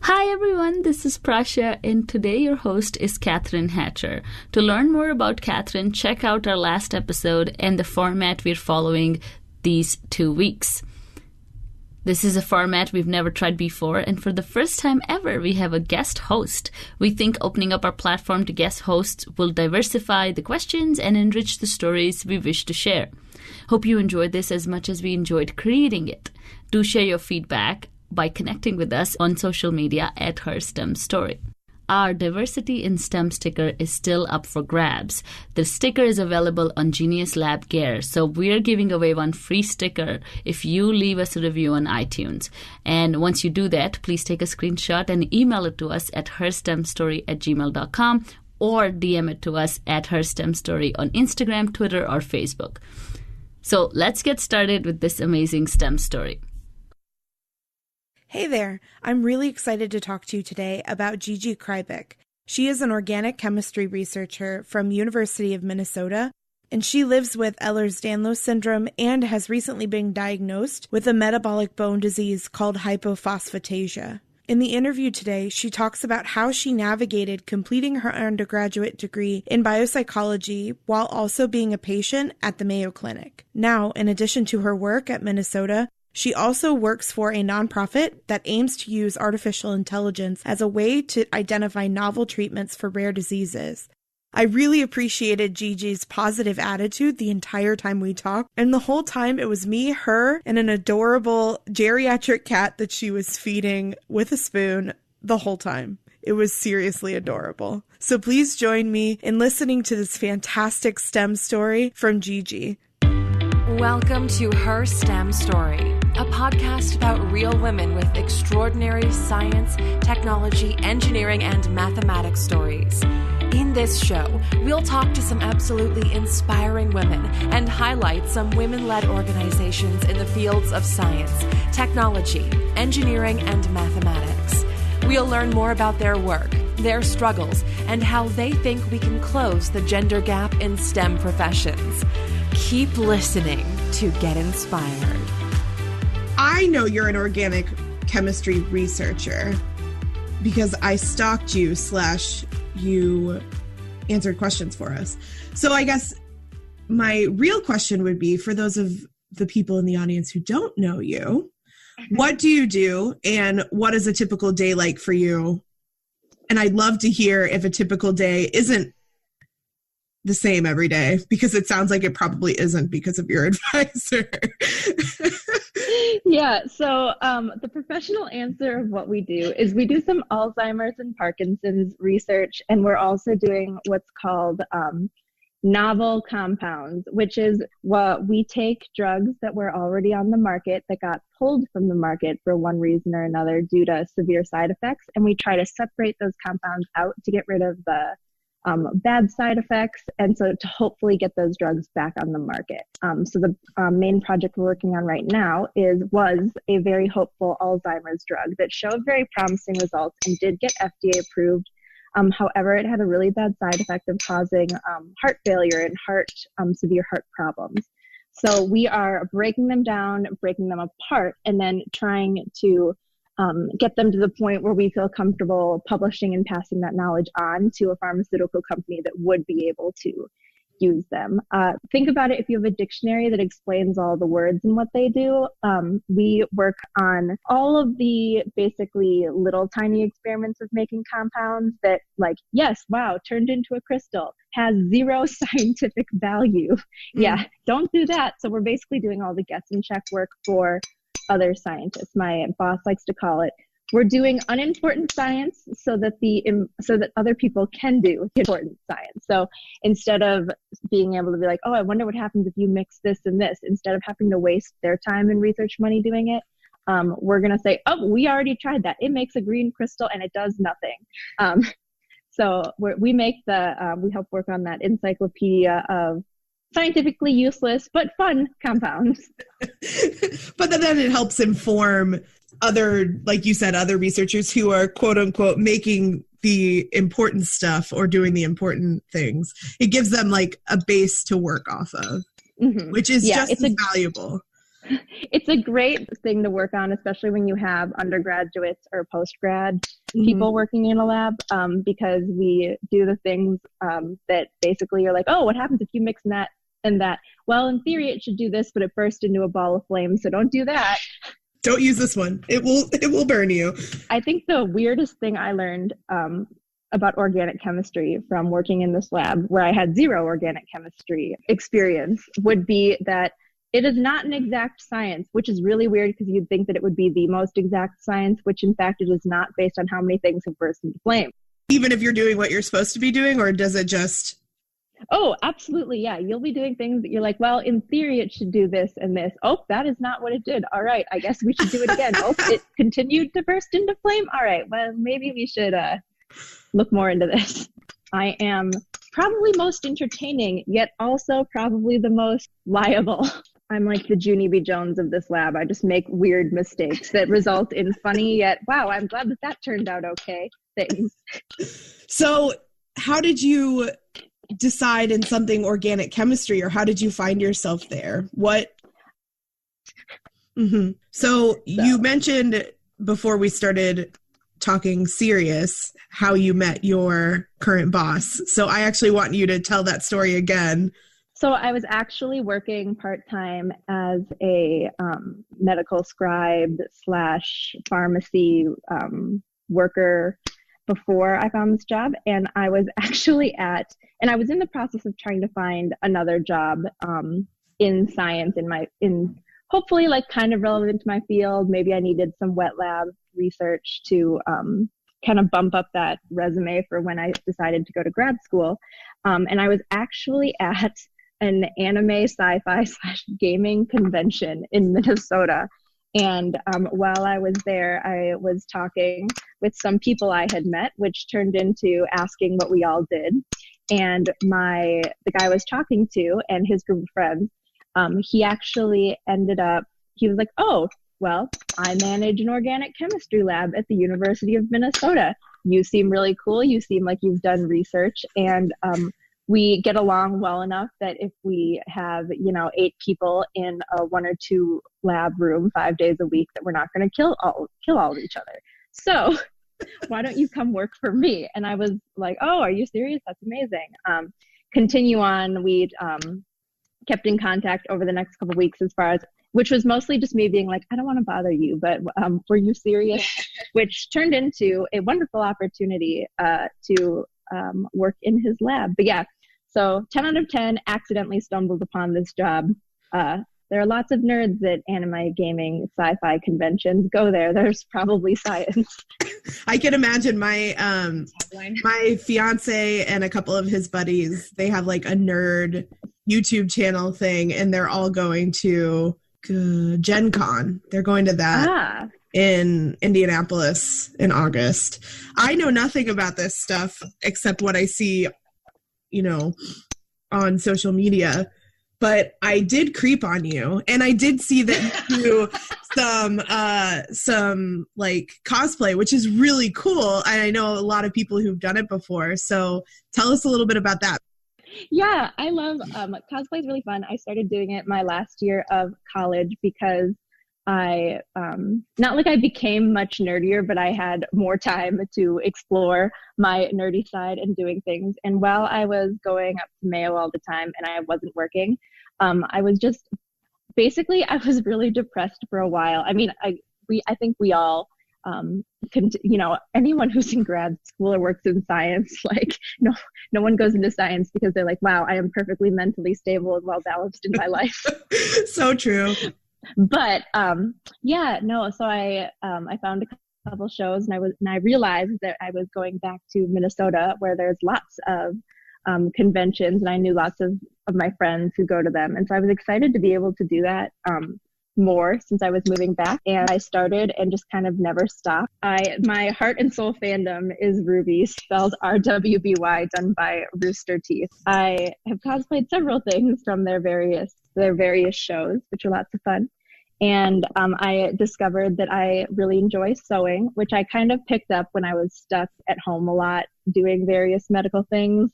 Hi everyone, this is Prasha, and today your host is Catherine Hatcher. To learn more about Catherine, check out our last episode and the format we're following these 2 weeks. This is a format we've never tried before, and for the first time ever, we have a guest host. We think opening up our platform to guest hosts will diversify the questions and enrich the stories we wish to share. Hope you enjoyed this as much as we enjoyed creating it. Do share your feedback by connecting with us on social media at HerSTEMStory. Our Diversity in STEM sticker is still up for grabs. The sticker is available on Genius Lab Gear, so we're giving away one free sticker if you leave us a review on iTunes. And once you do that, please take a screenshot and email it to us at herstemstory@gmail.com or DM it to us at herstemstory on Instagram, Twitter, or Facebook. So let's get started with this amazing STEM story. Hey there, I'm really excited to talk to you today about Gigi. She is an organic chemistry researcher from University of Minnesota, and she lives with Ehlers-Danlos syndrome and has recently been diagnosed with a metabolic bone disease called hypophosphatasia. In the interview today, she talks about how she navigated completing her undergraduate degree in biopsychology while also being a patient at the Mayo Clinic. Now, in addition to her work at Minnesota, she also works for a nonprofit that aims to use artificial intelligence as a way to identify novel treatments for rare diseases. I really appreciated Gigi's positive attitude the entire time we talked, and the whole time it was me, her, and an adorable geriatric cat that she was feeding with a spoon the whole time. It was seriously adorable. So please join me in listening to this fantastic STEM story from Gigi. Welcome to Her STEM Story, a podcast about real women with extraordinary science, technology, engineering, and mathematics stories. In this show, we'll talk to some absolutely inspiring women and highlight some women-led organizations in the fields of science, technology, engineering, and mathematics. We'll learn more about their work, their struggles, and how they think we can close the gender gap in STEM professions. Keep listening to get inspired. I know you're an organic chemistry researcher because I stalked you / you answered questions for us. So I guess my real question would be, for those of the people in the audience who don't know you, what do you do and what is a typical day like for you? And I'd love to hear if a typical day isn't the same every day, because it sounds like it probably isn't because of your advisor. Yeah, so the professional answer of what we do is we do some Alzheimer's and Parkinson's research, and we're also doing what's called novel compounds, which is what we take drugs that were already on the market that got pulled from the market for one reason or another due to severe side effects, and we try to separate those compounds out to get rid of the bad side effects, and so to hopefully get those drugs back on the market. So the main project we're working on right now was a very hopeful Alzheimer's drug that showed very promising results and did get FDA approved. However, it had a really bad side effect of causing heart failure and severe heart problems. So we are breaking them down, breaking them apart, and then trying to get them to the point where we feel comfortable publishing and passing that knowledge on to a pharmaceutical company that would be able to use them. Think about it, if you have a dictionary that explains all the words and what they do. We work on all of the basically little tiny experiments of making compounds that, like, yes, wow, turned into a crystal, has zero scientific value. Yeah, don't do that. So we're basically doing all the guess and check work for other scientists. My boss likes to call it, we're doing unimportant science so that other people can do important science. So instead of being able to be like, oh, I wonder what happens if you mix this and this, instead of having to waste their time and research money doing it, we're going to say, oh, we already tried that. It makes a green crystal and it does nothing. So we help work on that encyclopedia of scientifically useless but fun compounds. But then it helps inform other, like you said, other researchers who are quote unquote making the important stuff or doing the important things. It gives them like a base to work off of, which is just as valuable. It's a great thing to work on, especially when you have undergraduates or postgrad people working in a lab, because we do the things that basically you're like, oh, what happens if you mix that and that? Well, in theory, it should do this, but it burst into a ball of flame, so don't do that. Don't use this one. It will burn you. I think the weirdest thing I learned about organic chemistry from working in this lab, where I had zero organic chemistry experience, would be that it is not an exact science, which is really weird because you'd think that it would be the most exact science, which in fact it is not, based on how many things have burst into flame. Even if you're doing what you're supposed to be doing, or does it just... Oh, absolutely. Yeah. You'll be doing things that you're like, well, in theory, it should do this and this. Oh, that is not what it did. All right. I guess we should do it again. Oh, it continued to burst into flame. All right. Well, maybe we should look more into this. I am probably most entertaining, yet also probably the most liable. I'm like the Junie B. Jones of this lab. I just make weird mistakes that result in funny, yet, wow, I'm glad that turned out okay things. So how did you decide in something organic chemistry, or how did you find yourself there? So you mentioned before we started talking serious how you met your current boss. So I actually want you to tell that story again. So I was actually working part-time as a medical scribe / pharmacy worker before I found this job. And I was actually I was in the process of trying to find another job in science, in hopefully like kind of relevant to my field. Maybe I needed some wet lab research to kind of bump up that resume for when I decided to go to grad school. And I was actually at an anime sci-fi / gaming convention in Minnesota. And while I was there, I was talking with some people I had met, which turned into asking what we all did. And the guy I was talking to and his group of friends, he actually he was like, oh, well, I manage an organic chemistry lab at the University of Minnesota. You seem really cool. You seem like you've done research. And we get along well enough that if we have, 8 people in a 1 or 2 lab room 5 days a week, that we're not going to kill all of each other. So why don't you come work for me? And I was like, oh, are you serious? That's amazing. Continue on. We kept in contact over the next couple of weeks, which was mostly just me being like, I don't want to bother you, but were you serious? Which turned into a wonderful opportunity to work in his lab. But yeah, so 10 out of 10 accidentally stumbled upon this job. There are lots of nerds at anime, gaming, sci-fi conventions. Go there. There's probably science. I can imagine my fiance and a couple of his buddies, they have like a nerd YouTube channel thing, and they're all going to Gen Con. They're going to that in Indianapolis in August. I know nothing about this stuff except what I see, on social media. But I did creep on you, and I did see that you do some like cosplay, which is really cool. And I know a lot of people who've done it before. So tell us a little bit about that. Yeah, I love cosplay is really fun. I started doing it my last year of college because I not like I became much nerdier, but I had more time to explore my nerdy side and doing things. And while I was going up to Mayo all the time and I wasn't working, I was just basically I was really depressed for a while. I mean, I think we all anyone who's in grad school or works in science, like no one goes into science because they're like, wow, I am perfectly mentally stable and well balanced in my life. So true. But so I found a couple shows, and I realized that I was going back to Minnesota, where there's lots of conventions, and I knew lots of my friends who go to them, and so I was excited to be able to do that more since I was moving back. And I started and just kind of never stopped. My heart and soul fandom is Ruby, spelled RWBY, done by Rooster Teeth. I have cosplayed several things from their various shows, which are lots of fun. And I discovered that I really enjoy sewing, which I kind of picked up when I was stuck at home a lot doing various medical things,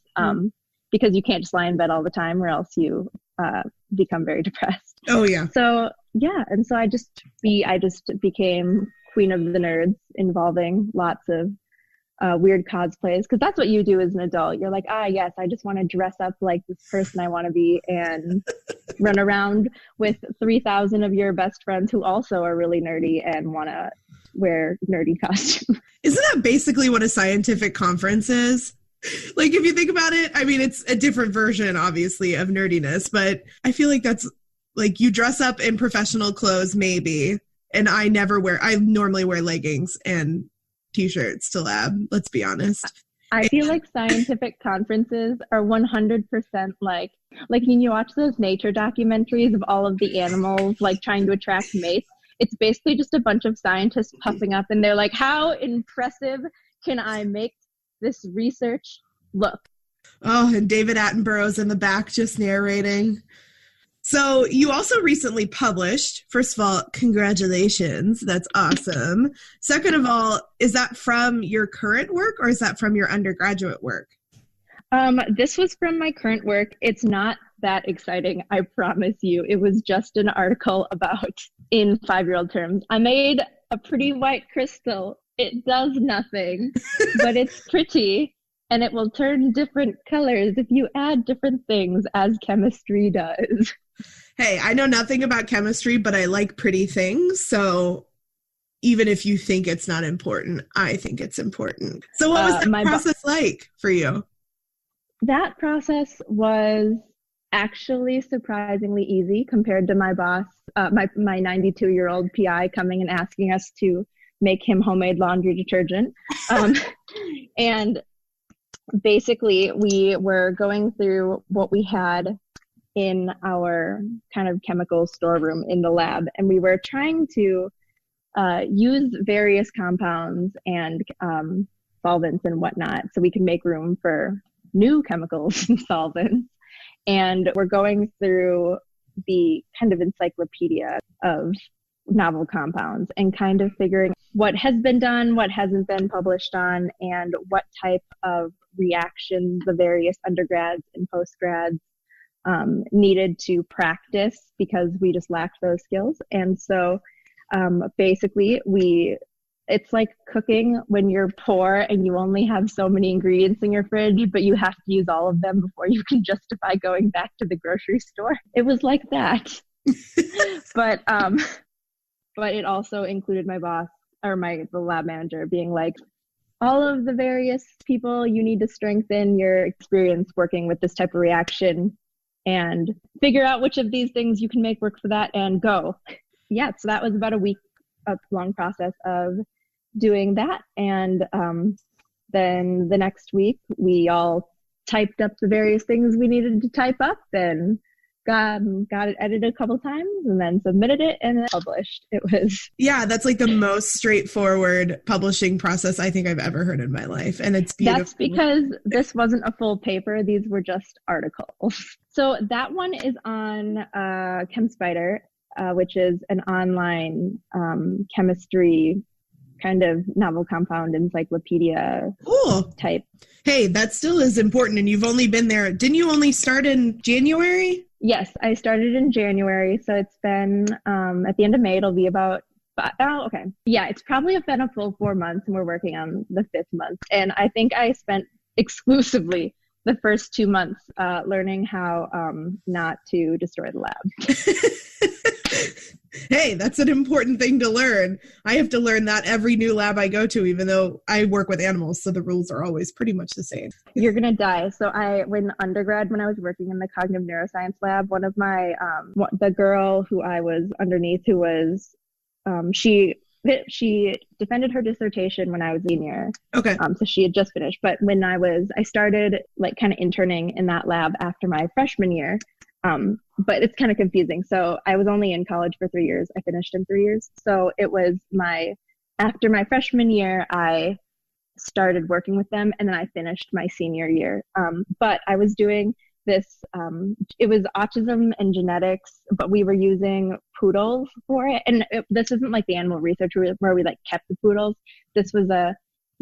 because you can't just lie in bed all the time, or else you become very depressed. Oh yeah. So yeah, and so I just became queen of the nerds, involving lots of weird cosplays, because that's what you do as an adult. You're like, yes, I just want to dress up like this person I want to be and run around with 3,000 of your best friends who also are really nerdy and want to wear nerdy costumes. Isn't that basically what a scientific conference is? Like, if you think about it, I mean, it's a different version, obviously, of nerdiness, but I feel like that's like you dress up in professional clothes, maybe. And I normally wear leggings and t-shirts to lab, let's be honest. I feel like scientific conferences are 100% like when you watch those nature documentaries of all of the animals like trying to attract mates, it's basically just a bunch of scientists puffing up and they're like, how impressive can I make this research look? Oh, and David Attenborough's in the back just narrating. So you also recently published. First of all, congratulations. That's awesome. Second of all, is that from your current work or is that from your undergraduate work? This was from my current work. It's not that exciting, I promise you. It was just an article about, in 5-year-old terms, I made a pretty white crystal. It does nothing, but it's pretty. And it will turn different colors if you add different things, as chemistry does. Hey, I know nothing about chemistry, but I like pretty things. So even if you think it's not important, I think it's important. So what was that process like for you? That process was actually surprisingly easy compared to my boss, my 92-year-old PI coming and asking us to make him homemade laundry detergent. And basically, we were going through what we had in our kind of chemical storeroom in the lab, and we were trying to use various compounds and solvents and whatnot so we can make room for new chemicals and solvents. And we're going through the kind of encyclopedia of novel compounds and kind of figuring what has been done, what hasn't been published on, and what type of reactions the various undergrads and postgrads needed to practice, because we just lacked those skills. And so basically it's like cooking when you're poor and you only have so many ingredients in your fridge, but you have to use all of them before you can justify going back to the grocery store. It was like that. But it also included my boss, or the lab manager, being like, all of the various people, you need to strengthen your experience working with this type of reaction and figure out which of these things you can make work for that and go. Yeah, so that was about a week long process of doing that. And then the next week, we all typed up the various things we needed to type up and got it edited a couple times and then submitted it and then published. It was... Yeah, that's like the most straightforward publishing process I think I've ever heard in my life. And it's beautiful. That's because this wasn't a full paper. These were just articles. So that one is on ChemSpider, which is an online chemistry kind of novel compound encyclopedia type. Hey, that still is important. And you've only been there. Didn't you only start in January? Yes, I started in January. So it's been at the end of May, it'll be about, okay. Yeah, it's probably been a full 4 months and we're working on the 5th month. And I think I spent exclusively the first 2 months learning how not to destroy the lab. Hey, that's an important thing to learn. I have to learn that every new lab I go to, even though I work with animals, so the rules are always pretty much the same. You're going to die. So when undergrad, when I was working in the cognitive neuroscience lab, one of my, the girl who I was underneath, who was, she defended her dissertation when I was a senior. Okay. So she had just finished. But when I started like kind of interning in that lab after my freshman year. But it's kind of confusing. So I was only in college for 3 years. I finished in 3 years. So it was after my freshman year, I started working with them and then I finished my senior year. But I was doing this, it was autism and genetics, but we were using poodles for it. And this isn't like the animal research where we like kept the poodles. This was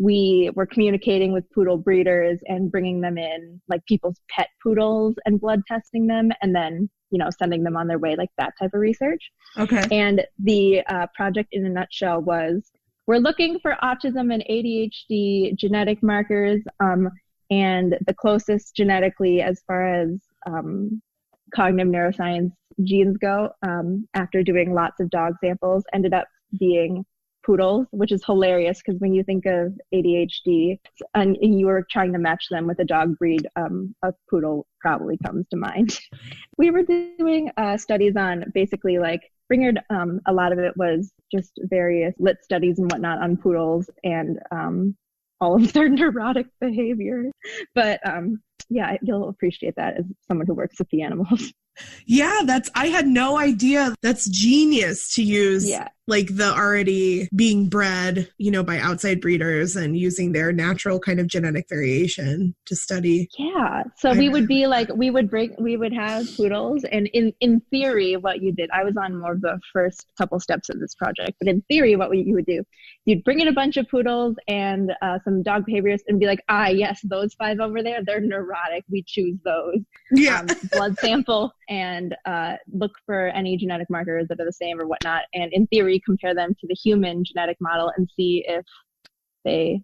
we were communicating with poodle breeders and bringing them in, like people's pet poodles, and blood testing them and then sending them on their way, like that type of research. Okay. And the project in a nutshell was, we're looking for autism and ADHD genetic markers, and the closest genetically as far as cognitive neuroscience genes go, after doing lots of dog samples, ended up being poodles, which is hilarious because when you think of ADHD and you were trying to match them with a dog breed, a poodle probably comes to mind. We were doing studies on basically like a lot of it was just various lit studies and whatnot on poodles and all of their neurotic behavior. But yeah, you'll appreciate that as someone who works with the animals. Yeah, I had no idea. That's genius to use like the already being bred, by outside breeders and using their natural kind of genetic variation to study. Yeah. So we would have poodles, and in theory, what you did, I was on more of the first couple steps of this project, but in theory, what you would do, you'd bring in a bunch of poodles and some dog behaviorists and be like, yes, those 5 over there, they're neurotic. We choose those. Yeah. Blood sample and look for any genetic markers that are the same or whatnot. And in theory, compare them to the human genetic model and see if they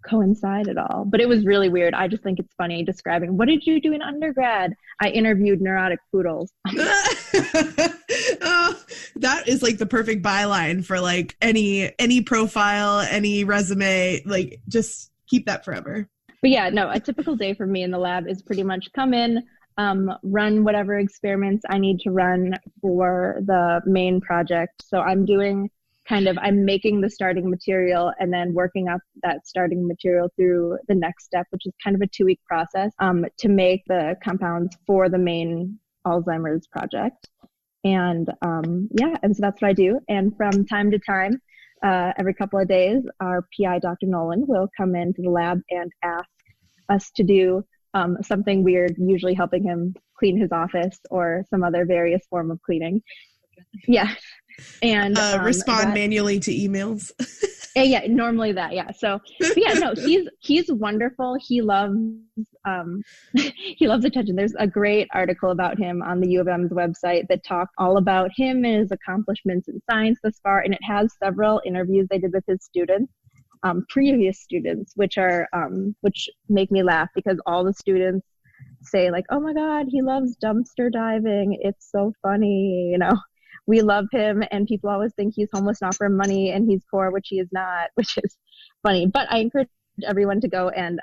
coincide at all. But it was really weird. I just think it's funny describing, what did you do in undergrad? I interviewed neurotic poodles. Oh, that is like the perfect byline for like any profile, any resume, like just keep that forever. But yeah, no, a typical day for me in the lab is pretty much come in, run whatever experiments I need to run for the main project. So I'm making the starting material and then working up that starting material through the next step, which is kind of a 2-week process, to make the compounds for the main Alzheimer's project. And and so that's what I do. And from time to time, every couple of days, our PI, Dr. Nolan, will come into the lab and ask us to do something weird, usually helping him clean his office or some other various form of cleaning. Yeah. And respond manually to emails. Yeah, normally that. Yeah. So yeah, no, he's wonderful. He loves attention. There's a great article about him on the U of M's website that talks all about him and his accomplishments in science thus far, and it has several interviews they did with his students, previous students, which make me laugh because all the students say like, "Oh my God, he loves dumpster diving. It's so funny," We love him, and people always think he's homeless and offer him money, and he's poor, which he is not, which is funny. But I encourage everyone to go and,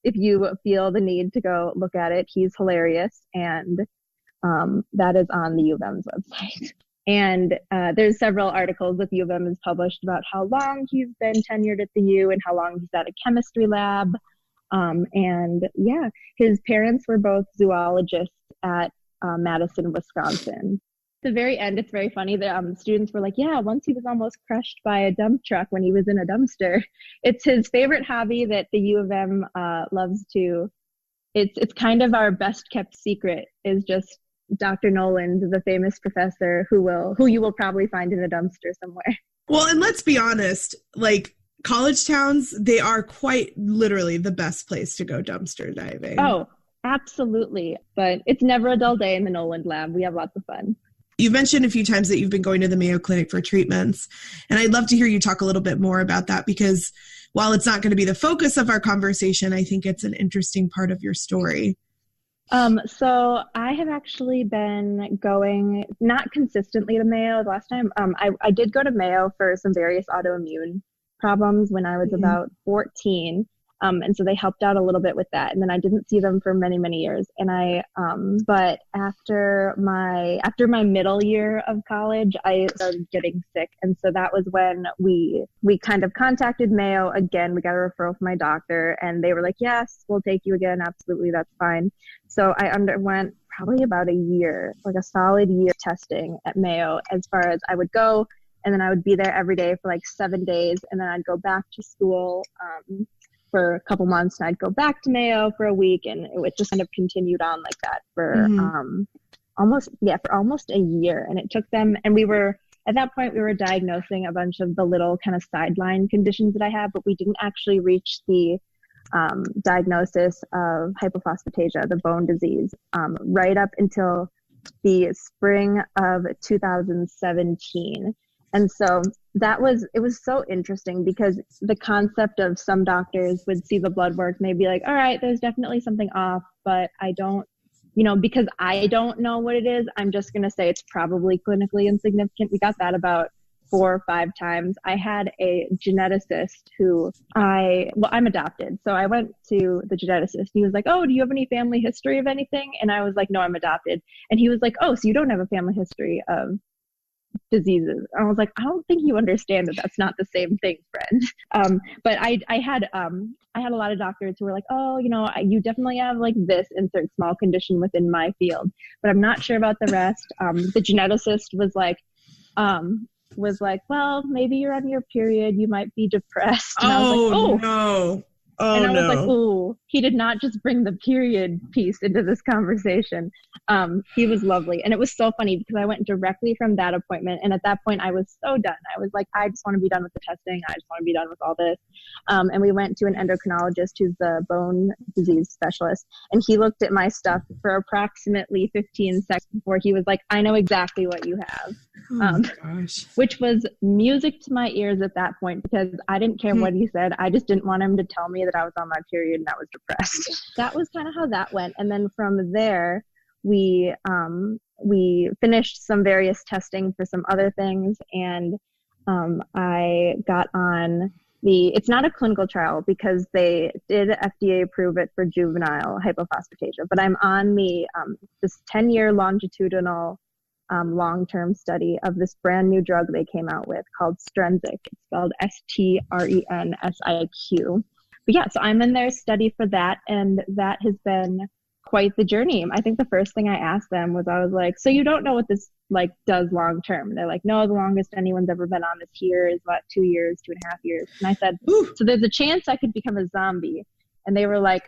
if you feel the need to go look at it, he's hilarious, and that is on the U of M's website. And there's several articles that the U of M has published about how long he's been tenured at the U and how long he's at a chemistry lab. And yeah, his parents were both zoologists at Madison, Wisconsin. At the very end, it's very funny that students were like, yeah, once he was almost crushed by a dump truck when he was in a dumpster. It's his favorite hobby that the U of M loves to. It's kind of our best kept secret, is just Dr. Noland, the famous professor who you will probably find in a dumpster somewhere. Well, and let's be honest, like college towns, they are quite literally the best place to go dumpster diving. Oh, absolutely. But it's never a dull day in the Noland lab. We have lots of fun. You've mentioned a few times that you've been going to the Mayo Clinic for treatments, and I'd love to hear you talk a little bit more about that because while it's not going to be the focus of our conversation, I think it's an interesting part of your story. So I have actually been going, not consistently to Mayo. Last time, I did go to Mayo for some various autoimmune problems when I was about 14. And so they helped out a little bit with that. And then I didn't see them for many, many years. And but after my middle year of college, I started getting sick. And so that was when we kind of contacted Mayo again. We got a referral from my doctor and they were like, yes, we'll take you again. Absolutely. That's fine. So I underwent probably about a year, like a solid year testing at Mayo, as far as I would go. And then I would be there every day for like 7 days. And then I'd go back to school, for a couple months, and I'd go back to Mayo for a week, and it just kind of continued on like that for almost a year. And it took them, and at that point we were diagnosing a bunch of the little kind of sideline conditions that I have, but we didn't actually reach the diagnosis of hypophosphatasia, the bone disease, right up until the spring of 2017. And so it was so interesting because the concept of some doctors would see the blood work and they'd be like, all right, there's definitely something off, but I don't, because I don't know what it is, I'm just going to say it's probably clinically insignificant. We got that about 4 or 5 times. I had a geneticist I'm adopted. So I went to the geneticist. He was like, oh, do you have any family history of anything? And I was like, no, I'm adopted. And he was like, oh, so you don't have a family history of diseases. I was like, I don't think you understand that that's not the same thing, friend. But I had a lot of doctors who were like, oh, you definitely have like this insert small condition within my field, but I'm not sure about the rest. The geneticist was like, well, maybe you're on your period, you might be depressed. And I was like, oh no. And I was like, oh, he did not just bring the period piece into this conversation. He was lovely. And it was so funny because I went directly from that appointment. And at that point, I was so done. I was like, I just want to be done with the testing. I just want to be done with all this. And we went to an endocrinologist who's the bone disease specialist. And he looked at my stuff for approximately 15 seconds before he was like, I know exactly what you have. Gosh. Which was music to my ears at that point because I didn't care what he said. I just didn't want him to tell me that I was on my period and I was depressed. That was kind of how that went. And then from there, we finished some various testing for some other things. And I got on it's not a clinical trial because they did FDA approve it for juvenile hypophosphatasia, but I'm on this 10-year longitudinal long-term study of this brand new drug they came out with called Strensiq. It's spelled Strensiq. But yeah, so I'm in their study for that, and that has been quite the journey. I think the first thing I asked them was, I was like, so you don't know what this does long-term? And they're like, no, the longest anyone's ever been on this here is about 2 years, 2.5 years. And I said, ooh, so there's a chance I could become a zombie. And they were like,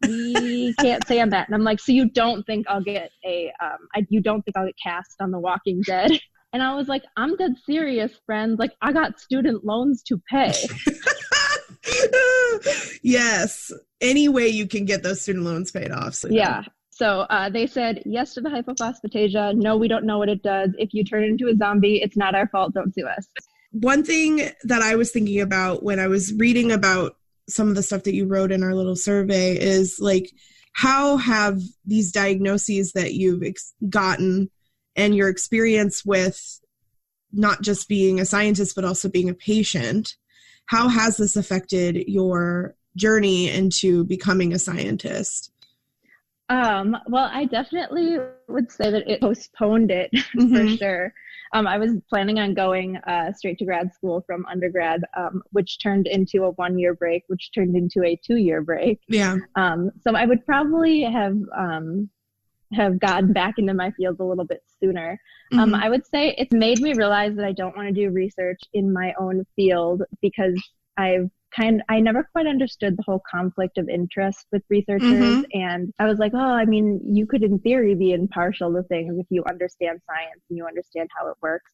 we can't say on that. And I'm like, so you don't think I'll get cast on The Walking Dead? And I was like, I'm dead serious, friends. Like, I got student loans to pay. Yes. Any way you can get those student loans paid off. So yeah. So they said yes to the hypophosphatasia. No, we don't know what it does. If you turn into a zombie, it's not our fault. Don't sue us. One thing that I was thinking about when I was reading about some of the stuff that you wrote in our little survey is how have these diagnoses that you've gotten and your experience with not just being a scientist, but also being a patient, how has this affected your journey into becoming a scientist? Well, I definitely would say that it postponed it for sure. I was planning on going straight to grad school from undergrad, which turned into a 1-year break, which turned into a 2-year break. Yeah. So I would probably have gotten back into my field a little bit sooner. I would say it's made me realize that I don't want to do research in my own field because I never quite understood the whole conflict of interest with researchers. And I was like, you could in theory be impartial to things if you understand science and you understand how it works.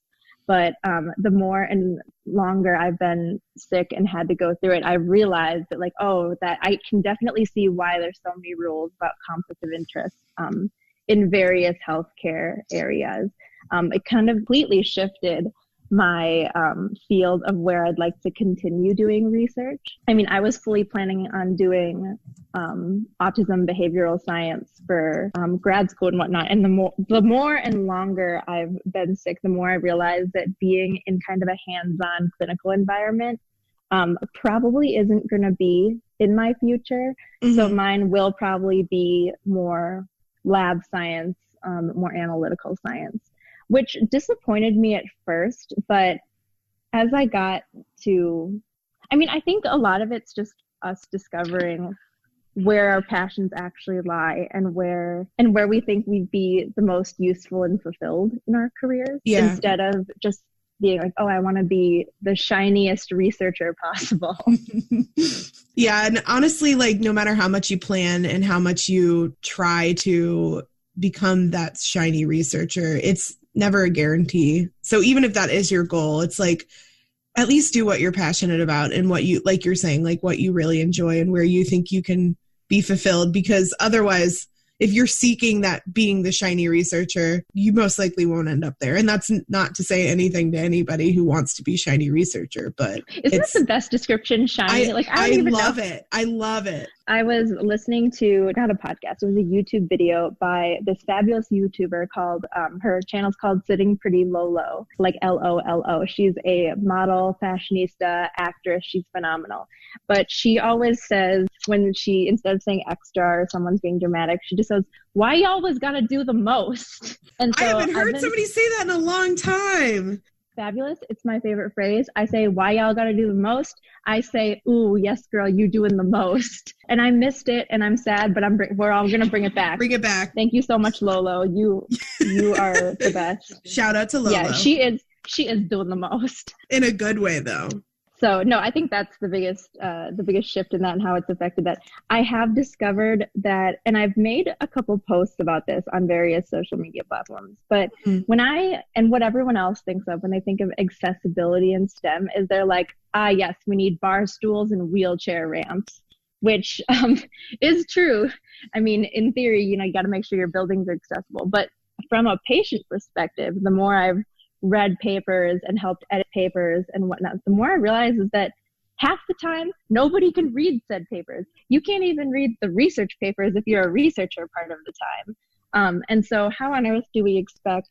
But the more and longer I've been sick and had to go through it, I realized that that I can definitely see why there's so many rules about conflict of interest in various healthcare areas. It kind of completely shifted my field of where I'd like to continue doing research. I was fully planning on doing autism behavioral science for grad school and whatnot. And the more and longer I've been sick, the more I realized that being in kind of a hands-on clinical environment probably isn't going to be in my future. So mine will probably be more lab science, more analytical science, which disappointed me at first. But as I got to, I think a lot of it's just us discovering where our passions actually lie and where we think we'd be the most useful and fulfilled in our careers, instead of just being like, oh, I want to be the shiniest researcher possible. Yeah. And honestly, no matter how much you plan and how much you try to become that shiny researcher, it's never a guarantee. So even if that is your goal, it's at least do what you're passionate about and what you, like you're saying, what you really enjoy and where you think you can be fulfilled, because otherwise if you're seeking that being the shiny researcher, you most likely won't end up there. And that's not to say anything to anybody who wants to be shiny researcher, but isn't that the best description, shiny? I love it. I love it. I was listening to, not a podcast, it was a YouTube video by this fabulous YouTuber called, her channel's called Sitting Pretty Lolo, like Lolo. She's a model, fashionista, actress. She's phenomenal. But she always says, when she, instead of saying extra or someone's being dramatic, she just says, why you always gotta do the most? And so I haven't heard somebody say that in a long time. Fabulous. It's my favorite phrase. I say, why y'all gotta do the most? I say, ooh, yes, girl, you doing the most. And I missed it and I'm sad, but we're all gonna bring it back. Bring it back. Thank you so much, Lolo. You are the best. Shout out to Lolo. Yeah, she is doing the most. In a good way, though. So no, I think that's the biggest shift in that and how it's affected that. I have discovered that, and I've made a couple posts about this on various social media platforms, but what everyone else thinks of when they think of accessibility in STEM is they're like, yes, we need bar stools and wheelchair ramps, which is true. I mean, in theory, you got to make sure your buildings are accessible, but from a patient perspective, the more I've read papers and helped edit papers and whatnot, the more I realize is that half the time nobody can read said papers. You can't even read the research papers if you're a researcher part of the time. And so how on earth do we expect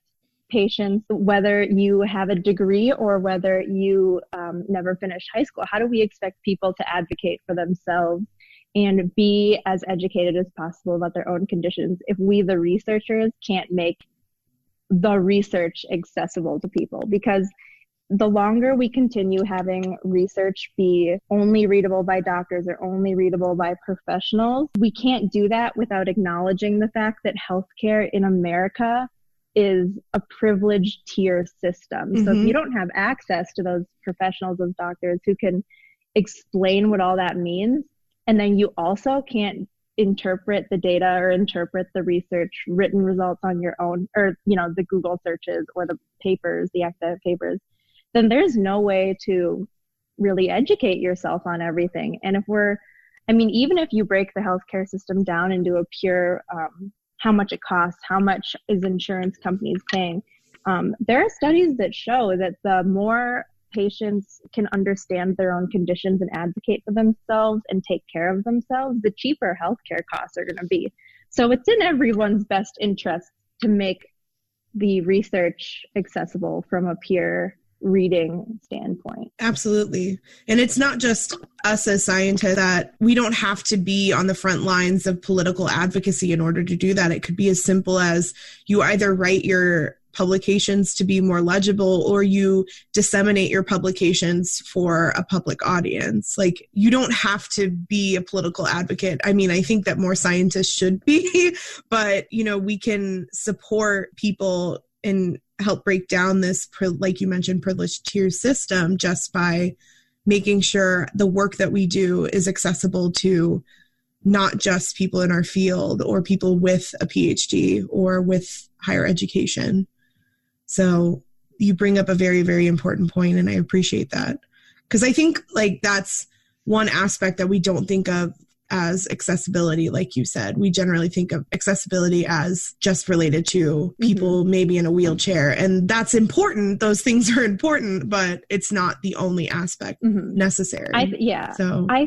patients, whether you have a degree or whether you never finished high school, how do we expect people to advocate for themselves and be as educated as possible about their own conditions if we, the researchers, can't make the research accessible to people? Because the longer we continue having research be only readable by doctors or only readable by professionals, we can't do that without acknowledging the fact that healthcare in America is a privileged tier system. So if you don't have access to those professionals, those doctors who can explain what all that means, and then you also can't interpret the data or interpret the research written results on your own, or the Google searches or the papers, the academic papers, then there's no way to really educate yourself on everything. And even if you break the healthcare system down into a pure how much it costs, how much is insurance companies paying, there are studies that show that the more patients can understand their own conditions and advocate for themselves and take care of themselves, the cheaper healthcare costs are going to be. So it's in everyone's best interest to make the research accessible from a peer reading standpoint. Absolutely. And it's not just us as scientists that we don't have to be on the front lines of political advocacy in order to do that. It could be as simple as you either write your publications to be more legible or you disseminate your publications for a public audience. Like, you don't have to be a political advocate. I mean, I think that more scientists should be, but we can support people and help break down this, like you mentioned, privileged tier system just by making sure the work that we do is accessible to not just people in our field or people with a PhD or with higher education. So you bring up a very, very important point, and I appreciate that. Because I think that's one aspect that we don't think of as accessibility. Like you said, we generally think of accessibility as just related to people maybe in a wheelchair. And that's important. Those things are important, but it's not the only aspect necessary. I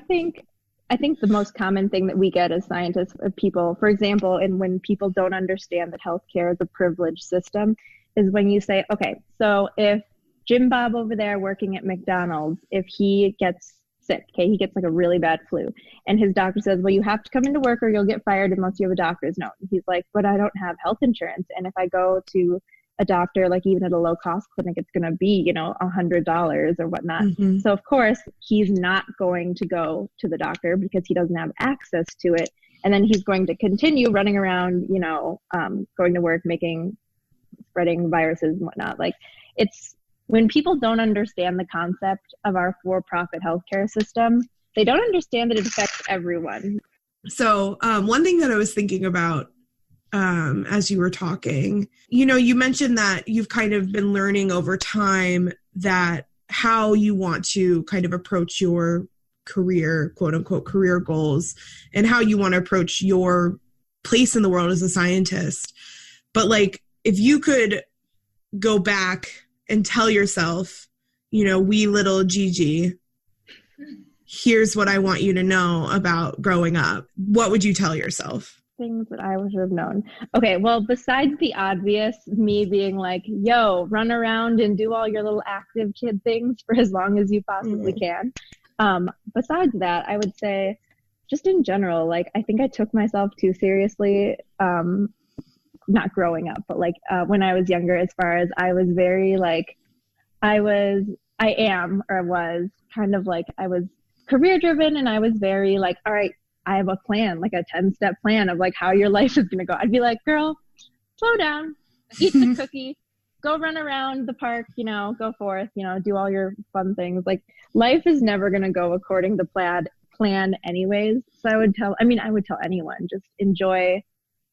think the most common thing that we get as scientists of people, for example, and when people don't understand that healthcare is a privileged system, is when you say, okay, so if Jim Bob over there working at McDonald's, if he gets sick, he gets a really bad flu, and his doctor says, well, you have to come into work or you'll get fired unless you have a doctor's note. And he's like, but I don't have health insurance. And if I go to a doctor, even at a low cost clinic, it's going to be, $100 or whatnot. So of course he's not going to go to the doctor because he doesn't have access to it. And then he's going to continue running around, going to work, spreading viruses and whatnot. It's when people don't understand the concept of our for-profit healthcare system, they don't understand that it affects everyone. So one thing that I was thinking about as you were talking, you mentioned that you've kind of been learning over time that how you want to kind of approach your career, quote unquote, career goals, and how you want to approach your place in the world as a scientist. But like, if you could go back and tell yourself, you know, wee little Gigi, here's what I want you to know about growing up, what would you tell yourself? Things that I would have known. Okay, well, besides the obvious, me being like, yo, run around and do all your little active kid things for as long as you possibly can. Besides that, I would say, just in general, like, I think I took myself too seriously, not growing up, but like when I was younger, as far as I was very like, I was kind of like, I was career driven, and I was very like, all right, I have a plan, like a 10-step plan of like how your life is going to go. I'd be like, girl, slow down, eat the cookie, go run around the park, you know, go forth, you know, do all your fun things. Like, life is never going to go according to plan anyways. So I would tell anyone, just enjoy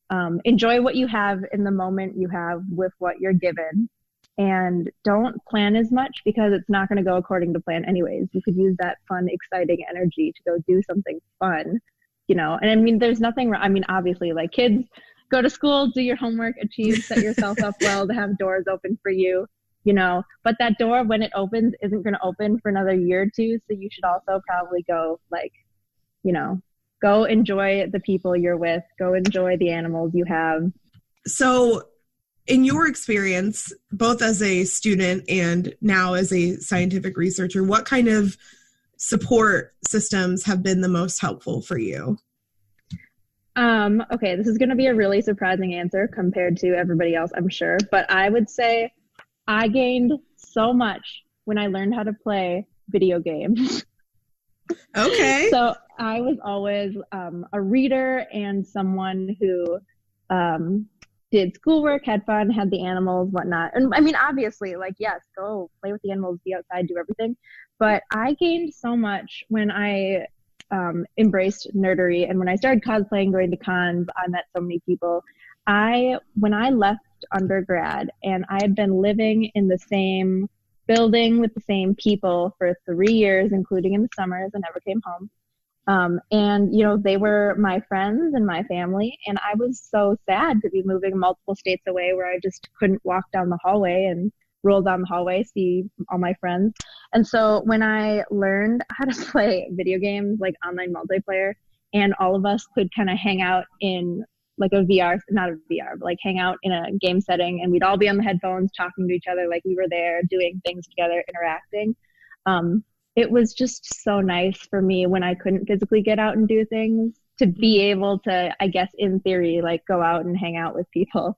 what you have in the moment you have with what you're given. And don't plan as much, because it's not going to go according to plan anyways. You could use that fun, exciting energy to go do something fun, you know. And I mean, there's nothing wrong. I mean, obviously, like, kids, go to school, do your homework, achieve, set yourself up well to have doors open for you, you know. But that door, when it opens, isn't going to open for another year or two. So you should also probably go, like, you know, go enjoy the people you're with, go enjoy the animals you have. So in your experience, both as a student and now as a scientific researcher, what kind of support systems have been the most helpful for you? Okay, this is going to be a really surprising answer compared to everybody else, I'm sure. But I would say I gained so much when I learned how to play video games. Okay. So I was always a reader and someone who did schoolwork, had fun, had the animals, whatnot. And I mean, obviously, like, yes, go play with the animals, be outside, do everything. But I gained so much when I embraced nerdery. And when I started cosplaying, going to cons, I met so many people. When I left undergrad and I had been living in the same building with the same people for 3 years, including in the summers, I never came home. And, you know, they were my friends and my family. And I was so sad to be moving multiple states away, where I just couldn't walk down the hallway and roll down the hallway, see all my friends. And so when I learned how to play video games, like online multiplayer, and all of us could kind of hang out in like a VR, not a VR, but like hang out in a game setting, and we'd all be on the headphones talking to each other like we were there, doing things together, interacting. It was just so nice for me when I couldn't physically get out and do things, to be able to, I guess, in theory, like go out and hang out with people.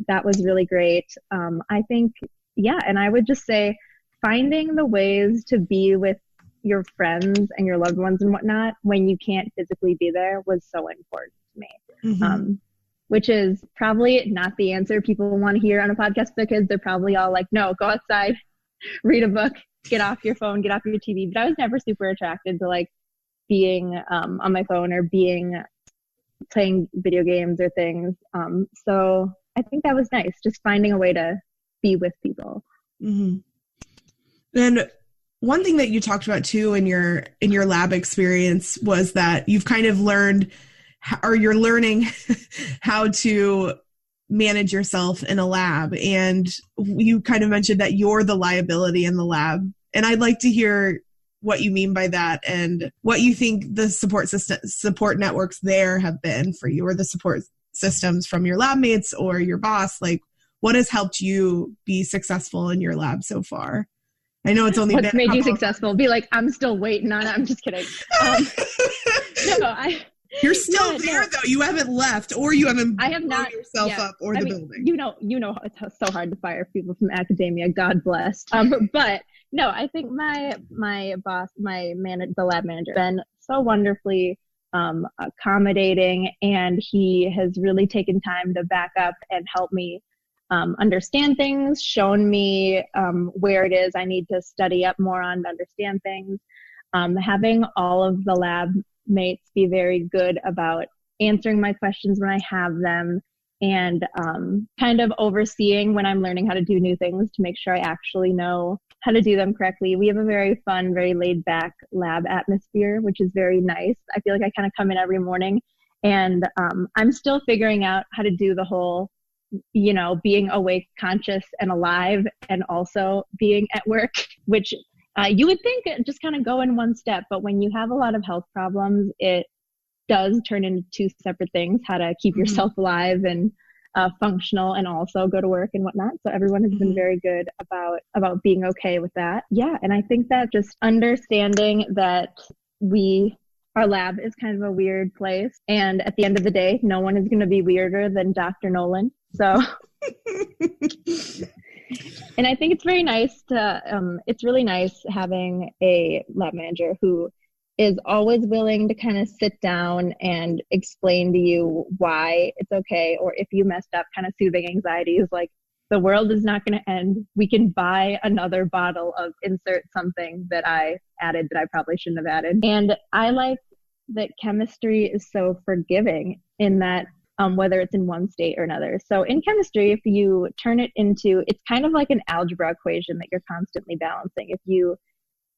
That was really great. I think, yeah, and I would just say finding the ways to be with your friends and your loved ones and whatnot when you can't physically be there was so important to me. Mm-hmm. Which is probably not the answer people want to hear on a podcast with their kids. They're probably all like, no, go outside, read a book, get off your phone, get off your TV. But I was never super attracted to like being on my phone or playing video games or things. So I think that was nice, just finding a way to be with people. Mm-hmm. And one thing that you talked about too in your lab experience was that you've kind of learned, or you're learning how to manage yourself in a lab. And you kind of mentioned that you're the liability in the lab. And I'd like to hear what you mean by that and what you think the support networks there have been for you, or the support systems from your lab mates or your boss. Like, what has helped you be successful in your lab so far? I know it's only What's made you successful? Be like, I'm still waiting on it. I'm just kidding. You're still there though. You haven't left, or you haven't blown yourself up, or the building. You know, it's so hard to fire people from academia. God bless. But no, I think my boss, the lab manager, been so wonderfully accommodating, and he has really taken time to back up and help me understand things, shown me where it is I need to study up more on to understand things. Having all of the lab mates be very good about answering my questions when I have them, and kind of overseeing when I'm learning how to do new things to make sure I actually know how to do them correctly. We have a very fun, very laid back lab atmosphere, which is very nice. I feel like I kind of come in every morning And I'm still figuring out how to do the whole, being awake, conscious, and alive, and also being at work, which you would think just kind of go in one step. But when you have a lot of health problems, it does turn into two separate things, how to keep yourself alive and functional and also go to work and whatnot. So everyone has been very good about being okay with that. Yeah. And I think that just understanding that our lab is kind of a weird place. And at the end of the day, no one is going to be weirder than Dr. Nolan. So, and I think it's very nice it's really nice having a lab manager who is always willing to kind of sit down and explain to you why it's okay. Or if you messed up, kind of soothing anxieties, like the world is not going to end. We can buy another bottle of insert something that I added that I probably shouldn't have added. And I like that chemistry is so forgiving in that whether it's in one state or another. So in chemistry, if you turn it into, it's kind of like an algebra equation that you're constantly balancing. If you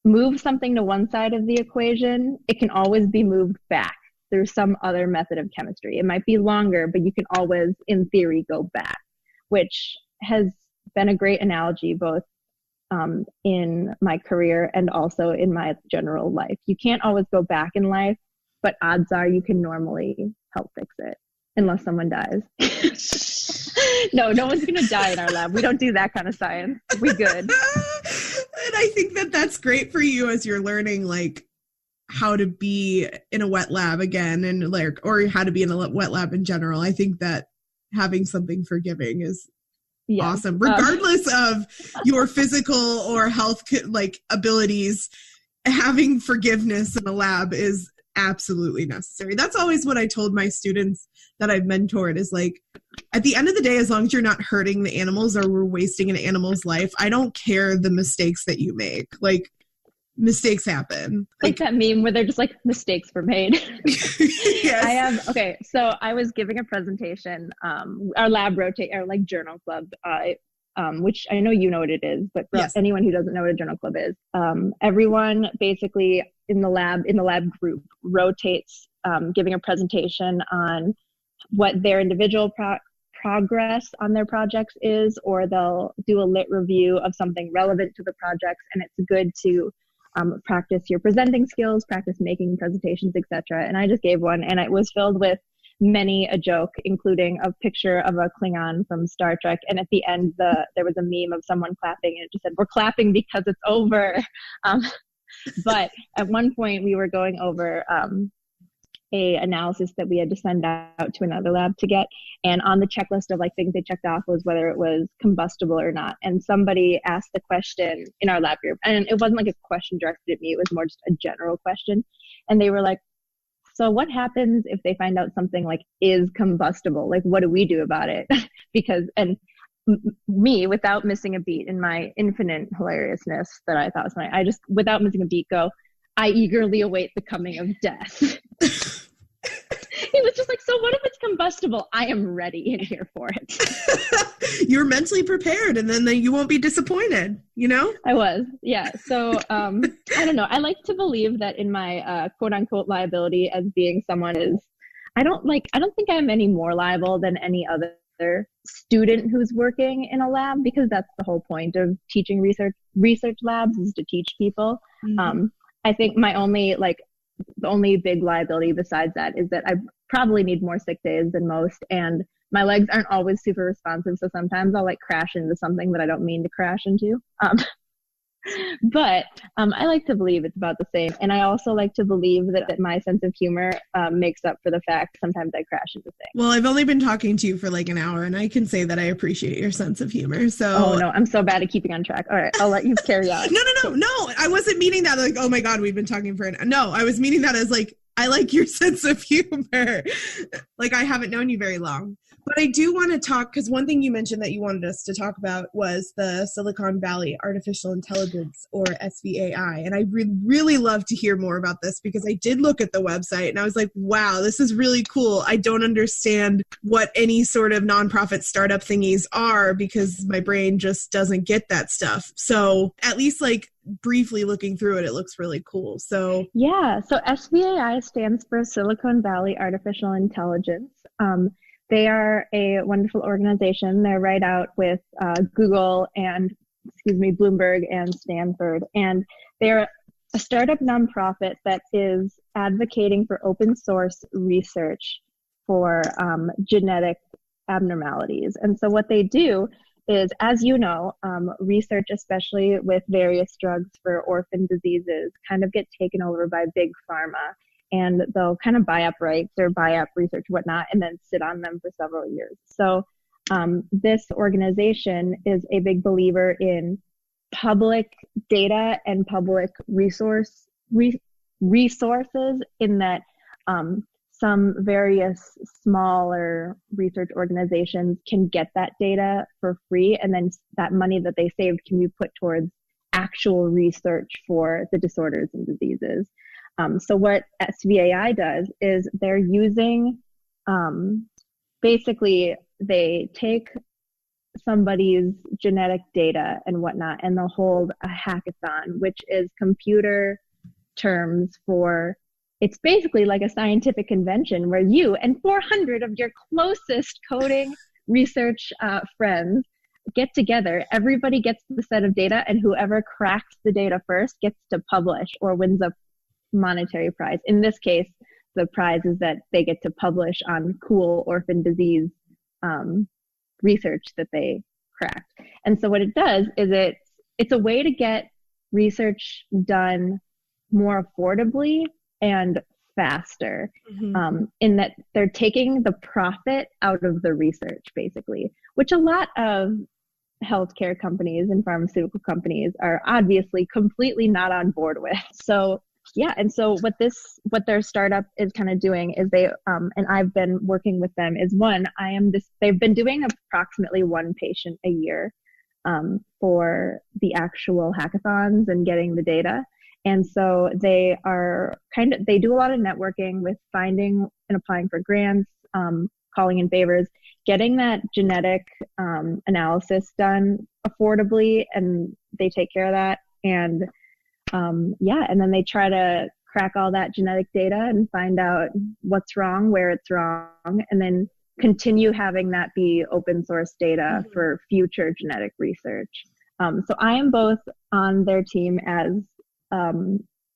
move something to one side of the equation, it can always be moved back through some other method of chemistry. It might be longer, but you can always, in theory, go back, which has been a great analogy both in my career and also in my general life. You can't always go back in life, but odds are you can normally help fix it. Unless someone dies. No one's going to die in our lab. We don't do that kind of science. We good. And I think that that's great for you as you're learning, like, how to be in a wet lab again, and like, or how to be in a wet lab in general. I think that having something forgiving is awesome, regardless of your physical or health abilities. Having forgiveness in a lab is absolutely necessary. That's always what I told my students that I've mentored, is like, at the end of the day, as long as you're not hurting the animals or we're wasting an animal's life, I don't care the mistakes that you make. Like, mistakes happen. Like that meme where they're just like, mistakes were made. Yes. So I was giving a presentation, our lab journal club, which I know you know what it is, but for anyone who doesn't know what a journal club is, everyone basically in the lab group rotates giving a presentation on what their individual progress on their projects is, or they'll do a lit review of something relevant to the projects. And it's good to practice your presenting skills, practice making presentations, etc. And I just gave one, and it was filled with many a joke, including a picture of a Klingon from Star Trek. And at the end, there was a meme of someone clapping, and it just said, "We're clapping because it's over." But at one point we were going over a analysis that we had to send out to another lab to get. And on the checklist of like things they checked off was whether it was combustible or not. And somebody asked the question in our lab group, and it wasn't like a question directed at me. It was more just a general question. And they were like, so what happens if they find out something like is combustible? Like, what do we do about it? Me, without missing a beat in my infinite hilariousness that I thought was funny, I just, without missing a beat, go, I eagerly await the coming of death. He was just like, so what if it's combustible? I am ready and here for it. You're mentally prepared, and then you won't be disappointed, you know? I was, yeah. So I don't know. I like to believe that in my quote unquote liability as being someone is, I don't think I'm any more liable than any other student who's working in a lab, because that's the whole point of teaching research labs, is to teach people. Mm-hmm. I think the only big liability besides that is that I probably need more sick days than most, and my legs aren't always super responsive, so sometimes I'll like crash into something that I don't mean to crash into. But I like to believe it's about the same. And I also like to believe that my sense of humor makes up for the fact sometimes I crash into things. Well, I've only been talking to you for like an hour, and I can say that I appreciate your sense of humor. So, oh no, I'm so bad at keeping on track. All right, I'll let you carry on. No. I wasn't meaning that like, oh my God, we've been talking for no, I was meaning that as like, I like your sense of humor. Like, I haven't known you very long. But I do want to talk, because one thing you mentioned that you wanted us to talk about was the Silicon Valley Artificial Intelligence, or SVAI. And I really love to hear more about this, because I did look at the website and I was like, wow, this is really cool. I don't understand what any sort of nonprofit startup thingies are, because my brain just doesn't get that stuff. So at least like briefly looking through it looks really cool. So yeah, so SVAI stands for Silicon Valley Artificial Intelligence. They are a wonderful organization. They're right out with Google and, Bloomberg and Stanford. And they're a startup nonprofit that is advocating for open source research for genetic abnormalities. And so what they do is, as you know, research, especially with various drugs for orphan diseases, kind of get taken over by big pharma. And they'll kind of buy up rights or buy up research, whatnot, and then sit on them for several years. So this organization is a big believer in public data and public resources, in that some various smaller research organizations can get that data for free, and then that money that they saved can be put towards actual research for the disorders and diseases. So what SVAI does is they're using, basically they take somebody's genetic data and whatnot, and they'll hold a hackathon, which is computer terms for, it's basically like a scientific convention where you and 400 of your closest coding research friends get together. Everybody gets the set of data, and whoever cracks the data first gets to publish or wins a monetary prize. In this case, the prize is that they get to publish on cool orphan disease research that they cracked. And so what it does is it's a way to get research done more affordably and faster, in that they're taking the profit out of the research, basically, which a lot of healthcare companies and pharmaceutical companies are obviously completely not on board with. So yeah, and so what their startup is kind of doing is they, and I've been working with them, is they've been doing approximately one patient a year for the actual hackathons and getting the data. And so they do a lot of networking with finding and applying for grants, calling in favors, getting that genetic analysis done affordably, and they take care of that. And and then they try to crack all that genetic data and find out what's wrong, where it's wrong, and then continue having that be open source data for future genetic research. So I am both on their team as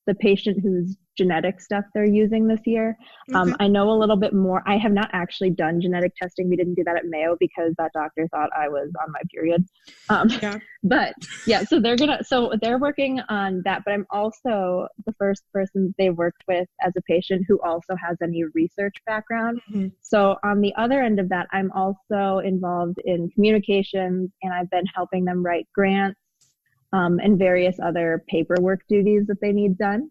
the patient whose genetic stuff they're using this year. I know a little bit more. I have not actually done genetic testing. We didn't do that at Mayo because that doctor thought I was on my period. But yeah, so they're working on that, but I'm also the first person they worked with as a patient who also has any research background. So on the other end of that, I'm also involved in communications, and I've been helping them write grants and various other paperwork duties that they need done.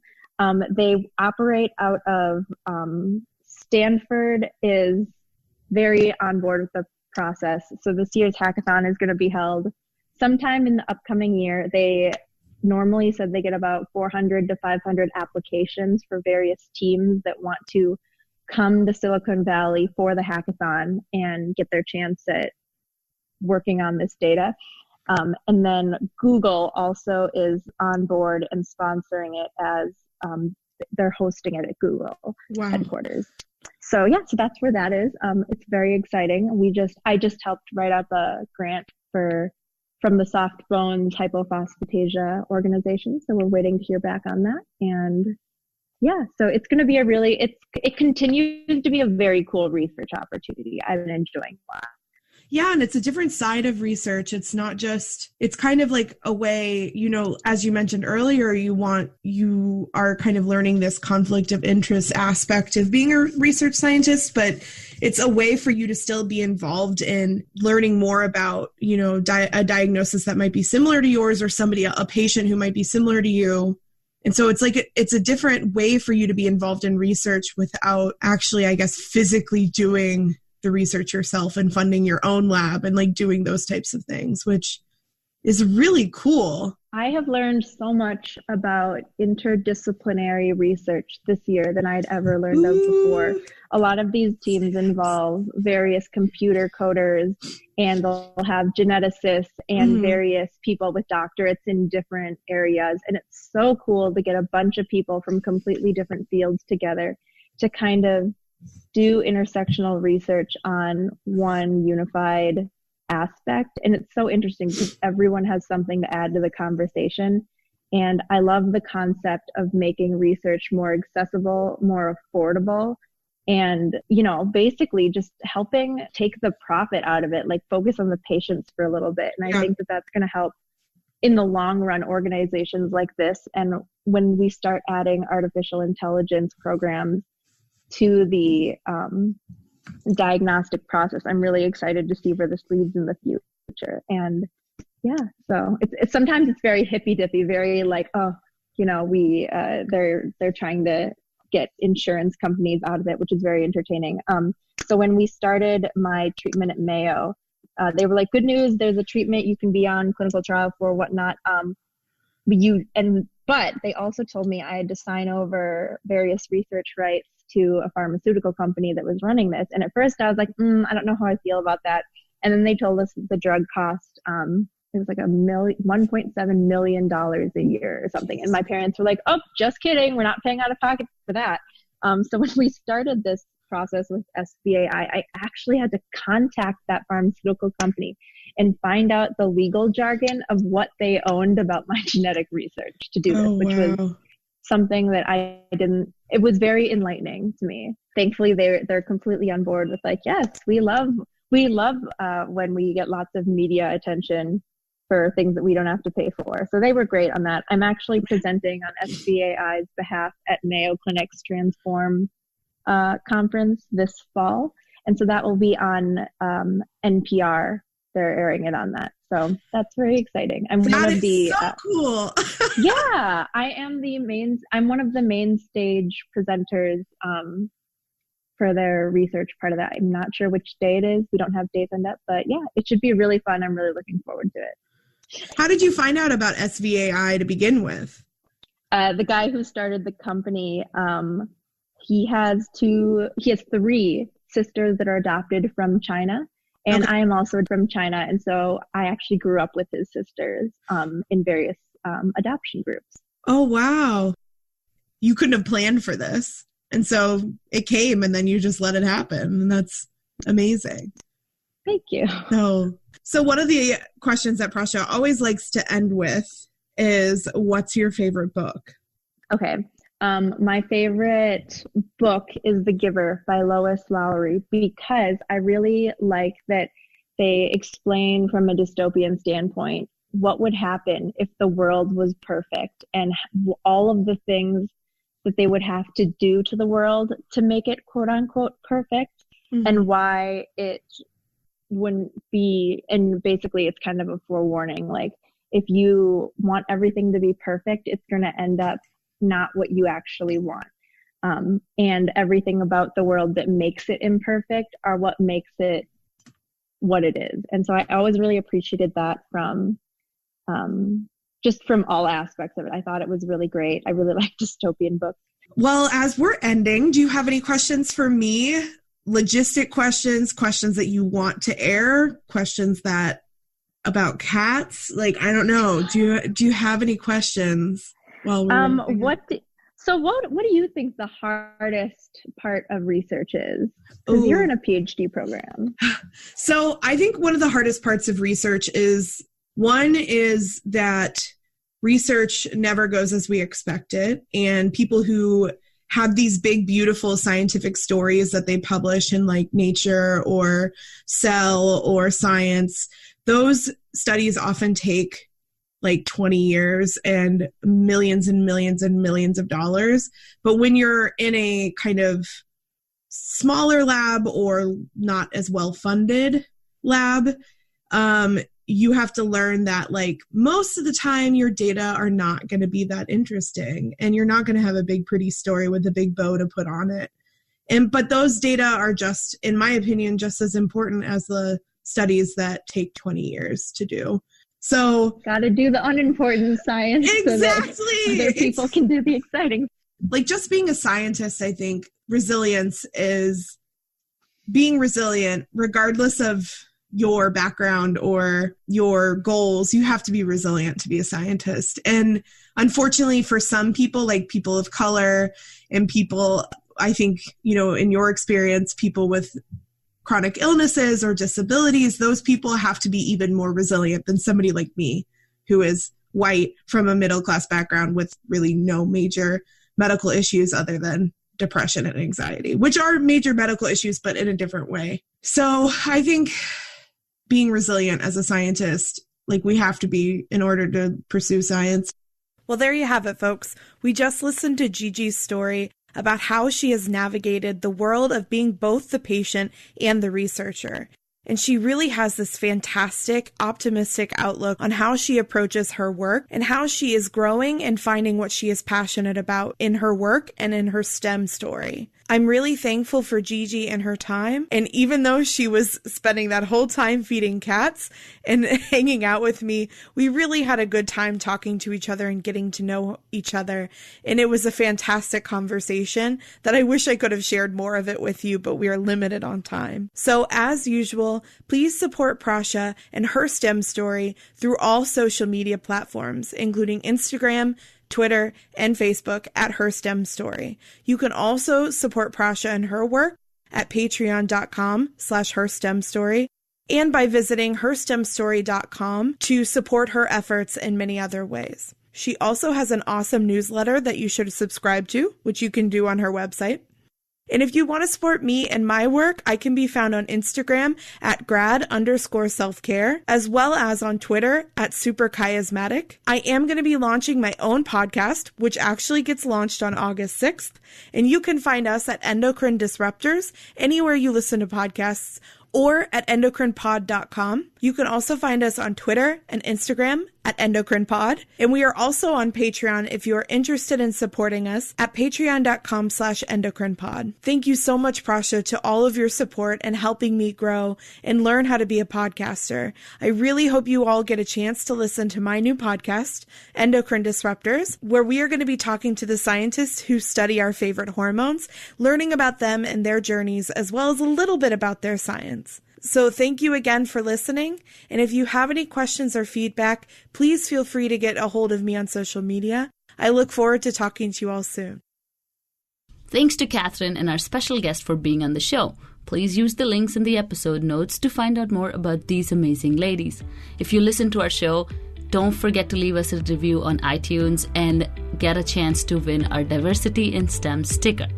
They operate out of Stanford, is very on board with the process. So this year's hackathon is going to be held sometime in the upcoming year. They normally said they get about 400 to 500 applications for various teams that want to come to Silicon Valley for the hackathon and get their chance at working on this data. And then Google also is on board and sponsoring it, as they're hosting it at Google headquarters. So yeah, so that's where that is. It's very exciting. I just helped write up a grant from the Soft Bones Hypophosphatasia organization. So we're waiting to hear back on that. And yeah, so it's going to be it continues to be a very cool research opportunity. I've been enjoying a lot. Yeah, and it's a different side of research. It's not just, it's kind of like a way, as you mentioned earlier, you are kind of learning this conflict of interest aspect of being a research scientist, but it's a way for you to still be involved in learning more about, a diagnosis that might be similar to yours, or a patient who might be similar to you. And so it's a different way for you to be involved in research without actually, I guess, physically doing the research yourself and funding your own lab and doing those types of things, which is really cool. I have learned so much about interdisciplinary research this year than I'd ever learned of before. A lot of these teams involve various computer coders, and they'll have geneticists and various people with doctorates in different areas. And it's so cool to get a bunch of people from completely different fields together to kind of do intersectional research on one unified aspect. And it's so interesting because everyone has something to add to the conversation. And I love the concept of making research more accessible, more affordable, and, you know, basically just helping take the profit out of it, like focus on the patients for a little bit. And I think that that's going to help in the long run organizations like this. And when we start adding artificial intelligence programs to the diagnostic process, I'm really excited to see where this leads in the future. And yeah, so it's sometimes it's very hippy dippy, very like, oh, you know, they're trying to get insurance companies out of it, which is very entertaining. So when we started my treatment at Mayo, they were like, good news, there's a treatment you can be on clinical trial for, whatnot. But they also told me I had to sign over various research rights to a pharmaceutical company that was running this. And at first I was like, I don't know how I feel about that. And then they told us the drug cost, it was like $1.7 million a year or something. And my parents were like, oh, just kidding. We're not paying out of pocket for that. So when we started this process with SBAI, I actually had to contact that pharmaceutical company and find out the legal jargon of what they owned about my genetic research to do this, which was something that I didn't, it was very enlightening to me. Thankfully, they're completely on board with like, yes, we love when we get lots of media attention for things that we don't have to pay for. So they were great on that. I'm actually presenting on SBAI's behalf at Mayo Clinic's Transform conference this fall. And so that will be on NPR. They're airing it on that. So that's very exciting. I'm that one of the so cool. yeah, I'm one of the main stage presenters for their research part of that. I'm not sure which day it is. We don't have dates on that, but yeah, it should be really fun. I'm really looking forward to it. How did you find out about SBAI to begin with? The guy who started the company, he has 3 sisters that are adopted from China. And I am also from China. And so I actually grew up with his sisters in various adoption groups. Oh, wow. You couldn't have planned for this. And so it came and then you just let it happen. And that's amazing. Thank you. So one of the questions that Prasha always likes to end with is, what's your favorite book? Okay. My favorite book is The Giver by Lois Lowry, because I really like that they explain from a dystopian standpoint what would happen if the world was perfect and all of the things that they would have to do to the world to make it quote unquote perfect, and why it wouldn't be. And basically it's kind of a forewarning. Like, if you want everything to be perfect, it's going to end up not what you actually want. And everything about the world that makes it imperfect are what makes it what it is. And so I always really appreciated that from just from all aspects of it. I thought it was really great. I really like dystopian books. Well, as we're ending, do you have any questions for me? Logistic questions that you want to air, questions that about cats? Like, I don't know. Do you have any questions? Well, what do you think the hardest part of research is? Because you're in a PhD program. So I think one of the hardest parts of research is that research never goes as we expected, and people who have these big, beautiful scientific stories that they publish in like Nature or Cell or Science, those studies often take like 20 years and millions and millions and millions of dollars. But when you're in a kind of smaller lab or not as well-funded lab, you have to learn that like most of the time your data are not going to be that interesting, and you're not going to have a big, pretty story with a big bow to put on it. But those data are just, in my opinion, just as important as the studies that take 20 years to do. So got to do the unimportant science exactly. so that other people can do the exciting. Like just being a scientist, I think resilience is being resilient regardless of your background or your goals. You have to be resilient to be a scientist. And unfortunately for some people, like people of color and people, I think, you know, in your experience, people with chronic illnesses or disabilities, those people have to be even more resilient than somebody like me, who is white from a middle-class background with really no major medical issues other than depression and anxiety, which are major medical issues, but in a different way. So I think being resilient as a scientist, like we have to be in order to pursue science. Well, there you have it, folks. We just listened to Gigi's story about how she has navigated the world of being both the patient and the researcher. And she really has this fantastic, optimistic outlook on how she approaches her work and how she is growing and finding what she is passionate about in her work and in her STEM story. I'm really thankful for Gigi and her time. And even though she was spending that whole time feeding cats and hanging out with me, we really had a good time talking to each other and getting to know each other. And it was a fantastic conversation that I wish I could have shared more of it with you, but we are limited on time. So as usual, please support Prasha and her STEM story through all social media platforms, including Instagram, Twitter, and Facebook at Her STEM Story. You can also support Prasha and her work at patreon.com/herstemstory and by visiting herstemstory.com to support her efforts in many other ways. She also has an awesome newsletter that you should subscribe to, which you can do on her website. And if you want to support me and my work, I can be found on Instagram at grad_selfcare, as well as on Twitter at superchiasmatic. I am going to be launching my own podcast, which actually gets launched on August 6th. And you can find us at Endocrine Disruptors, anywhere you listen to podcasts, or at endocrinepod.com. You can also find us on Twitter and Instagram at endocrinepod. And we are also on Patreon if you are interested in supporting us at patreon.com/endocrinepod. Thank you so much, Prasha, to all of your support and helping me grow and learn how to be a podcaster. I really hope you all get a chance to listen to my new podcast, Endocrine Disruptors, where we are going to be talking to the scientists who study our favorite hormones, learning about them and their journeys, as well as a little bit about their science. So thank you again for listening. And if you have any questions or feedback, please feel free to get a hold of me on social media. I look forward to talking to you all soon. Thanks to Catherine and our special guest for being on the show. Please use the links in the episode notes to find out more about these amazing ladies. If you listen to our show, don't forget to leave us a review on iTunes and get a chance to win our Diversity in STEM sticker.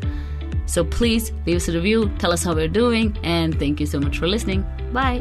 So please leave us a review, tell us how we're doing, and thank you so much for listening. Bye!